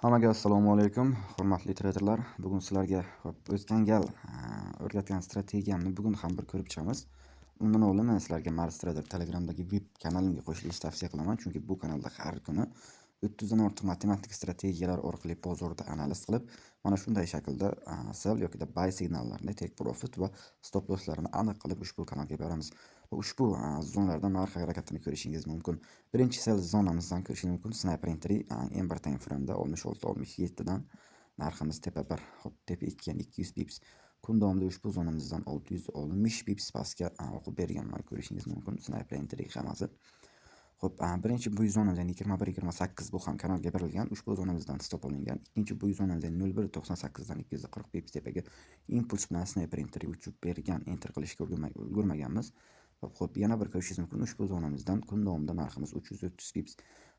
Hammaga assalomu alaykum, hurmatli treyderlar. Bugun sizlarga o'tgan gal o'rgatgan strategiyamni bugun ham bir ko'rib chiqamiz. Undan oldin men sizlarga Mars Trader Telegramdagi VIP kanalimga qo'shilishni tavsiya qilaman, chunki bu kanalda har kuni 300 dan ortiq matematik strategiyalar orqali bozorda analiz qilib, mana shunday shaklda sell yoki buy signallarni, take profit va stop losslarni aniq qilib ushbu kanalga beramiz. Va ushbu zonalardan narx harakatini ko'rishingiz mumkin. Birinchi sell zonamizdan ko'rishingiz mumkin. Sniper entry Ember time frame'da 66-67 dan narximiz tepa 1, tepa 2 yani 200 pips. Kun davomida ushbu zonamizdan 660 pips pastga o'qib berganini ko'rishingiz mumkin. Sniper entry hammasi. Xo'p, birinchi bu zonamiz ya'ni 21-28 bu ham kanalga berilgan. Ushbu zonamizdan stop olingan. Ikkinchi bu zonamiz 01.98 dan 240 pips tepaga impuls bilan sniper entry uchib bergan. Enter qilishga ulgurmaganmiz. Xo'p, yana bir ko'rishingiz mumkin. Ushbu zonamizdan kun davomida narximiz 330 pips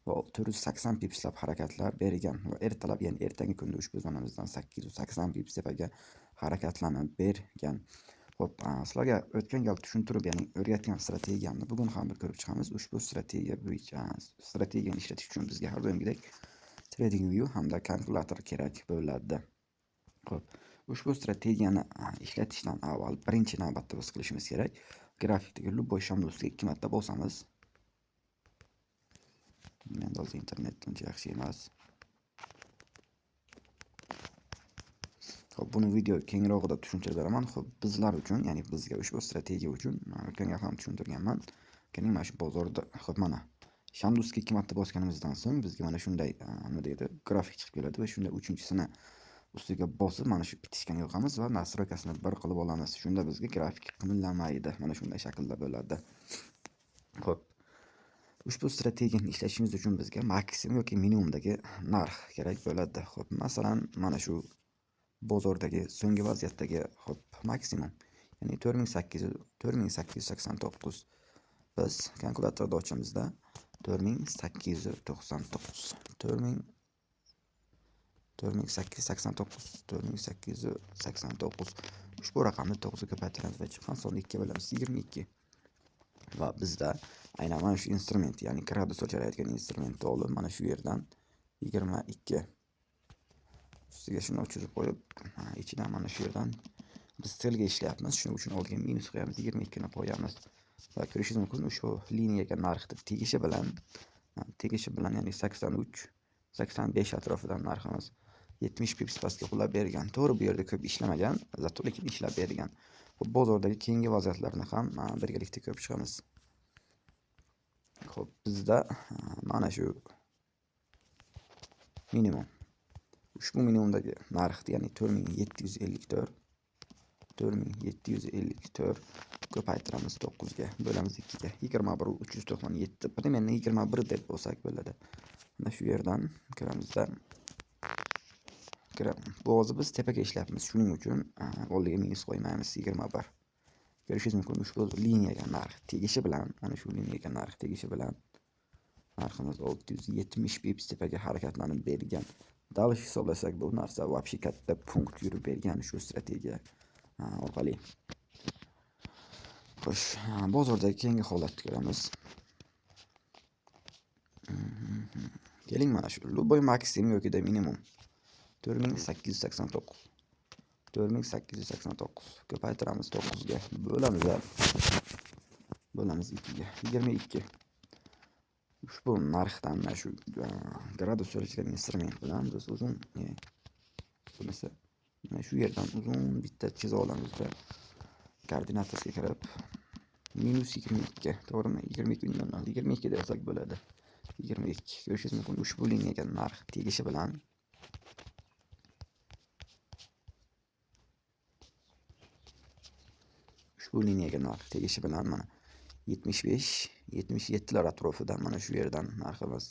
va 480 pipslab harakatlar bergan va ertalab, ya'ni ertangi kunda ushbu zonamizdan 880 pips tepaga harakatlanib bergan. Xo'p, sizlarga o'tgan gal tushuntirib, ya'ni o'rgatgan strategiyamni bugun ham bir ko'rib chiqamiz. Ushbu strategiya bo'yicha strategiyani ishlatish uchun bizga har doimgidek trading view hamda kalkulyator kerak bo'ladi. Xo'p, ushbu strategiyani ishlatishdan avval birinchi navbatda biz qilishimiz kerak. Grafikdagi любой shamdusga 2 marta bosamiz. Men hozir internet uncha yaxshi emas. Xo'p, buni video kengrog'ida tushuntirib beraman. Xo'p, bizlar uchun, ya'ni bizga ushbu strategiya uchun o'tgan gal ham tushuntirganman. Keling, mana shu bozorda, xo'p, mana shamdusga 2 marta bosganimizdan so'ng bizga mana shunday nima deydi, grafik chiqib keladi va shunda uchinchisini ustiga bosib mana shu bitishgan yoqamiz va nastroykasini bir qilib olamiz. Shunda bizga grafik qimirlamaydi. Mana shunday shaklda bo'ladi. Xo'p, ushbu strategiyani ishlatishimiz uchun bizga maksimum yoki minimumdagi narx kerak bo'ladi. Xo'p, masalan, mana shu bozordagi so'nggi vaziyatdagi maksimum, ya'ni 4889. Biz kalkulyatorda ochimizda 4889 ushbu raqamni 9 ga ko'paytiramiz va chiqqan sonni 2 ga bo'lamiz, 22. Va bizda aynan mana shu instrument, ya'ni gradus o'lchaydigan instrumentni olib mana shu yerdan 22 ustiga shuni chizib qo'yib, ichidan mana shu yerdan biz selga ishlayapmiz. Shuning uchun oldiga minus qo'yamiz, 22 ni qo'yamiz. Va ko'rishingiz mumkin, ushbu liniyaga narxni tegishi bilan ya'ni 85 atrofidan narximiz 70 pips pastga qulab bergan. To'g'ri, bu yerda ko'p ishlamagan, zato lekin ishlab bergan. Bu bozordagi keyingi vaziyatlarni ham birgalikda ko'rib chiqamiz. Xo'p, bizda mana shu minimum. Ushbu minimumdagi narxni, ya'ni 4754 ko'paytiramiz 9 ga, bo'lamiz 2 ga. 21397. Primerni 21 deb bo'lsak bo'ladi. Mana shu yerdan kiramizda bu hozir biz tepaga ishlayapmiz. Shuning uchun oldiga minus qo'ymaymiz, 21. Ko'rishingiz mumkin, ushbu liniyaga narx tegishi bilan, mana shu liniyaga narx tegishi bilan narximiz 670 pips tepaga harakatlanib bergan. Dalish hisoblasak bu narsa вообще katta punkt yurib bergan shu strategiya orqali. Xo'sh, bozordagi keyingi holatni ko'ramiz. Keling, mana shu любой maksimum yoki minimum 4889 ko'paytiramiz 9 ga, bo'lamiz 2 ga, 22. Ushbu narxdan mana shu gradus o'lchaydigan instrument bilan biz uzun, bo'lmasa mana shu yerdan uzun bitta chiza olamiz va koordinatorga kirib -22, to'g'rimi? 22 desak bo'ladi. 22. Ko'rishingiz mumkin, ushbu liniyaga narx tegishi bilan mana 75-77 lar atrofida mana shu yerdan narximiz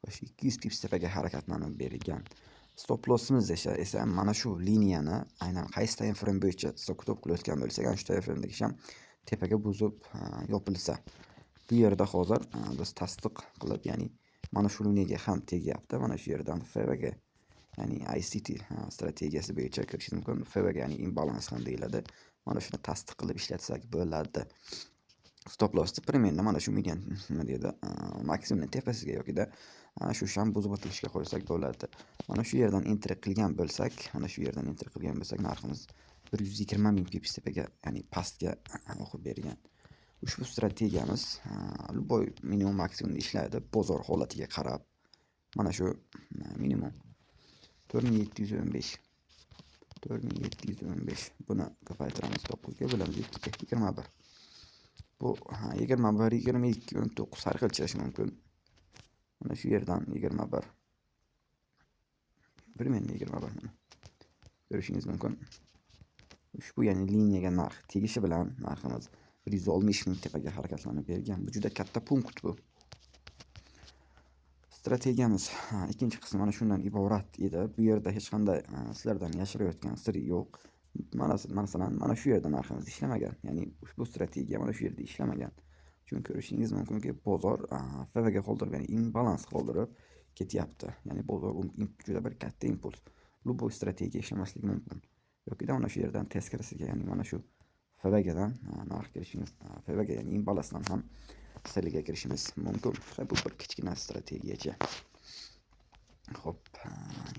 200 pips tepaga harakatlanib bergan. Stop lossimiz esa mana shu liniyani aynan qaysi time frame bo'yicha stop qilayotgan bo'lsak, ana shu time frame'dagi ham tepaga buzib yopilsa. Bu yerda hozir biz tasdiq qilib, ya'ni mana shu liniyaga ham tegyapti. Mana shu yerdan FVG, ya'ni ICT strategiyasi bo'yicha ko'rishingiz mumkin. FVG ya'ni imbalans ham deyiladi. Mana shuni tasdiq qilib ishlatsak bo'ladi. Stop lossni primerni mana shu median nima deydi, maksimumning tepasiga yoki Ana shu ham buzib o'tilishga qo'ysak bo'ladi. Mana shu yerdan enter qilgan bo'lsak, narximiz 120 ming pips tepaga, ya'ni pastga o'qib bergan. Ushbu strategiyamiz любой minimum maksimumda ishlaydi, bozor holatiga qarab. Mana shu minimum 4715. Buni ko'paytiramiz 9 ga, bo'lamiz 2 ga, 21. Bu 21, 22, 19 har xil chiqishi mumkin. Mana shu yerdan 21. Bilmayman 21 ni. Ko'rishingiz mumkin. Ushbu ya'ni liniyaga narx tegishi bilan narximiz 160 ming tepaga harakatlanib bergan. Bu juda katta punkt bu. Strategiyamiz ikkinchi qismi mana shundan iborat edi. Bu yerda hech qanday sizlardan yashirayotgan sir yo'q. Masalan, mana shu yerda narximiz ishlamagan. Ya'ni ushbu strategiya mana shu yerda ishlamagan. Chunki ko'rishingiz mumkinki, bozor FVga qoldirib, ya'ni imbalans qoldirib ketyapti. Ya'ni bozor juda bir katta impuls. Bu strategiya ishlamasligi mumkin. Yoki mana shu yerdan teskarisiga, ya'ni mana shu FVgadan narx kirishimiz, FVga ya'ni imbalansdan ham selga kirishimiz mumkin. Bu bir kichkina strategiyacha. Xo'p,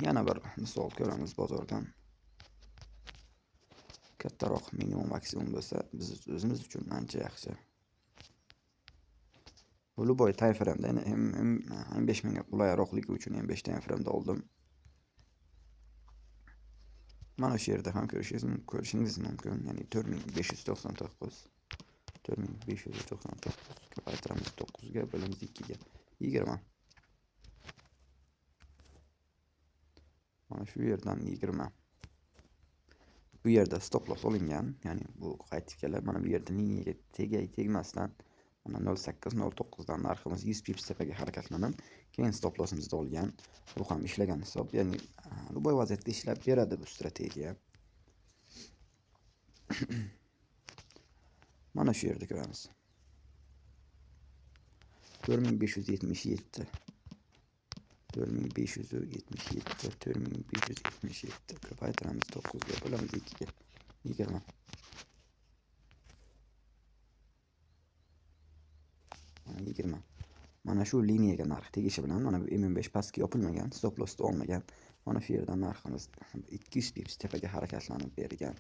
yana bir misol ko'ramiz bozordan. Kattaroq minimum maksimum bo'lsa, biz o'zimiz uchun ancha yaxshi. Bu любой time frame'da, ya'ni 15 mingga qulayroqligi uchun 15 time frame'da oldim. Mana shu yerda ham ko'rishingiz mumkin, ya'ni 4599. 4599 ko'paytiramiz 9 ga, bo'lamiz 2 ga, 20. Mana shu yerdan 20. Bu yerda stop loss olingan, ya'ni bu qaytib keladi. Mana bu yerda liniyaga tegmasdan mana 0809 dan narximiz 100 pips tepaga harakatlanib, keyin stop lossimizni olgan. Bu ham ishlagan hisob, ya'ni bu vaziyatda ishlab beradi bu strategiya. Mana shu yerda ko'ramiz. 4577 ko'paytiramiz 9 ga, bo'lamiz 2 ga, 20. Mana shu liniyaga narx tegishi bilan mana bu M15 pastga yopilmagan, stop loss olmagan. Mana shu yerdan narximiz 200 pips tepaga harakatlanib bergan.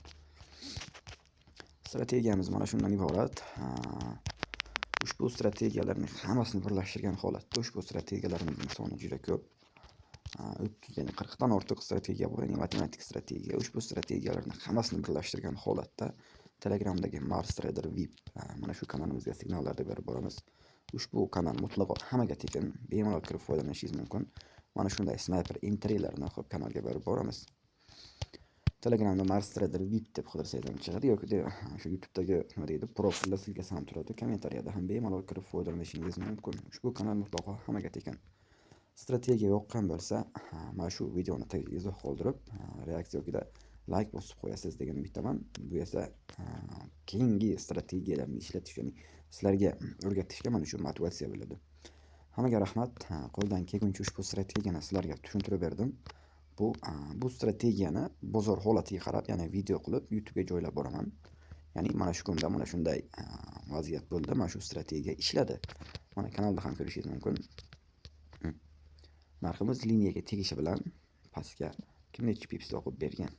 Strategiyamiz mana shundan iborat. Ushbu strategiyalarning hammasini birlashtirgan holatda ushbu strategiyalarimizning soni juda ko'p. 30 ya'ni 40 dan ortiq strategiya bor, ya'ni matematik strategiya. Ushbu strategiyalarning hammasini birlashtirgan holatda Telegramdagi Mars Trader VIP mana shu kanalimizga signallarni berib boramiz. Ushbu kanal mutlaqo hammaga tekin, bemalol kirib foydalanishingiz mumkin. Mana shunday sniper entry'larni kanalga berib boramiz. Telegramda Mars Trader VIP deb qidirsangiz ham chiqadi, yoki shu YouTube'dagi nima deydi, profilda silkasi ham turadi. Kommentariyada ham bemalol kirib foydalanishingiz mumkin. Ushbu kanal mutlaqo hammaga tekin. Strategiya yoqqan bo'lsa, mana shu videoni tagiga izoh qoldirib, reaksiya yoki like bosib qo'yasiz degan umiddaman. Bu esa keyingi strategiyalarni ishlatish, ya'ni sizlarga o'rgatishga mana shu motivatsiya bo'ladi. Hammaga rahmat. Qo'ldan kelguncha ushbu strategiyani sizlarga tushuntirib berdim. Bu strategiyani bozor holatiga qarab, ya'ni video qilib YouTube'ga joylab boraman. Ya'ni mana shu kunda mana shunday vaziyat bo'ldi. Mana shu strategiya ishladi. Mana kanalda ham ko'rishingiz mumkin. Narximiz liniyaga tegishi bilan pastga kim necha pips o'qib bergan.